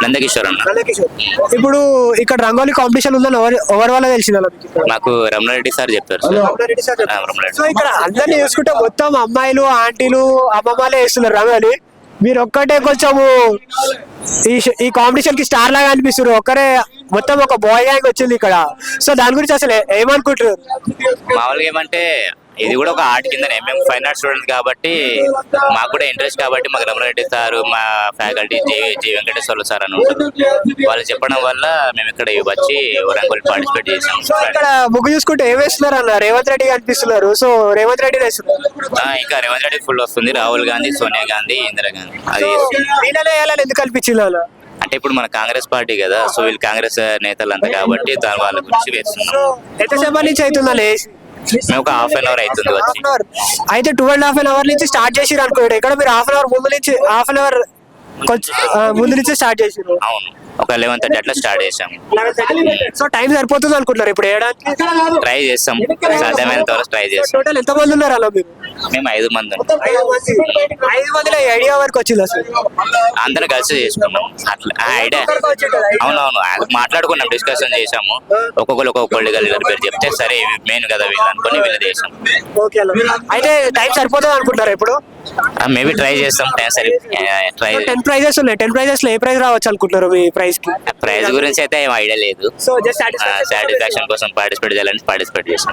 నందకిషోర్ అన్న. ఇప్పుడు ఇక్కడ రంగోలీ కాంపిటీషన్ ఉందని ఎవరి వల్ల తెలిసింది అలా మీకు? మాకు రమణారెడ్డి సార్ చెప్పారు సార్. రమణారెడ్డి. సో ఇక్కడ అందరినీ చూసుకుంటే మొత్తం అమ్మాయిలు ఆంటీలు అమ్మమ్మలే వేస్తున్నారు రంగోలీ, మీరు ఒక్కటే కొంచెము ఈ కాంపిటీషన్ కి స్టార్ లాగా అనిపిస్తున్నారు, ఒక్కరే మొత్తం ఒక బాయ్ గ్యాంగ్ వచ్చింది ఇక్కడ. సో దాని గురించి అసలు ఏమనుకుంటారు? మామూలుగా ఏమంటే ఇది కూడా ఒక ఆర్ట్ కింద, మేము ఫైన్ ఆర్ట్ స్టూడెంట్ కాబట్టి మాకు కూడా ఇంట్రెస్ట్ కాబట్టి మాకు రమణారెడ్డి సార్, మా ఫ్యాకల్టీ జి వెంకటేశ్వర్లు సార్ అని ఉంటారు, వాళ్ళు చెప్పడం వల్ల మేము ఇక్కడ వచ్చి రంగోలి పార్టిసిపేట్ చేసాం. సో ఇక్కడ ముగ్గు చూసుకుంటే ఏం వేస్తున్నారు అన్న? రేవంత్ రెడ్డి కనిపిస్తున్నారు, సో రేవంత్ రెడ్డి వేస్తున్నారు. ఇంకా రేవంత్ రెడ్డి ఫుల్ వస్తుంది, రాహుల్ గాంధీ, సోనియా గాంధీ, ఇందిరా గాంధీ. అది వీళ్ళనే వేయాలని ఎందుకు కల్పించింది అలా? అంటే ఇప్పుడు మన కాంగ్రెస్ పార్టీ కదా, సో వీళ్ళు కాంగ్రెస్ నేతలు అంతా కాబట్టి దాని వాళ్ళ గురించి వేస్తున్నాం. ఎంతసేపటి నుంచి అవుతుందని మేము ఒక హాఫ్ అన్ అవర్ అవుతుంది వచ్చి. అయితే 2.5 hours నుంచి స్టార్ట్ చేసిరు అనుకోండి, ఇక్కడ మీరు హాఫ్ అన్ అవర్ ముందు నుంచి స్టార్ట్ చేసిరు. అవును, ఒక 11:30 అట్లా స్టార్ట్ చేసాం. సో టైం సరిపోతుంది అనుకుంటున్నారు ఇప్పుడు వేయడానికి? ట్రై చేస్తాం, సాధ్యమైనంత వరకు ట్రై చేస్తాం. టోటల్ ఎంత మంది ఉన్నారు అలా మీరు? మేము 5 మంది ఉన్నాం. 5 మందిలో ఐడియా వరకు వచ్చింది అసలు? అందరం కలిసి చేసుకున్నాం అట్లా ఐడియా. అవునవును, మాట్లాడుకున్నాం, డిస్కషన్ చేసాము, ఒక్కొక్కరు ఒక్కొక్కళ్ళు పేరు చెప్తే సరే మెయిన్ కదా వీళ్ళు అనుకుని వీళ్ళు చేసాం. అయితే టైం సరిపోతుంది అనుకుంటారా ఇప్పుడు? మేబీ ట్రై చేస్తాం, టైం సరి ట్రై. 10 prizes ఉన్నాయి, 10 prizes లో ఏ ప్రైజ్ రావచ్చు అనుకుంటున్నారు మీ ప్రైజ్ కి? ప్రైజ్ గురించి అయితే ఏం ఐడియా లేదు, సో జస్ట్ సాటిస్ఫాక్షన్ కోసం పార్టిసిపేట్ చేయాలని పార్టిసిపేట్ చేసాం.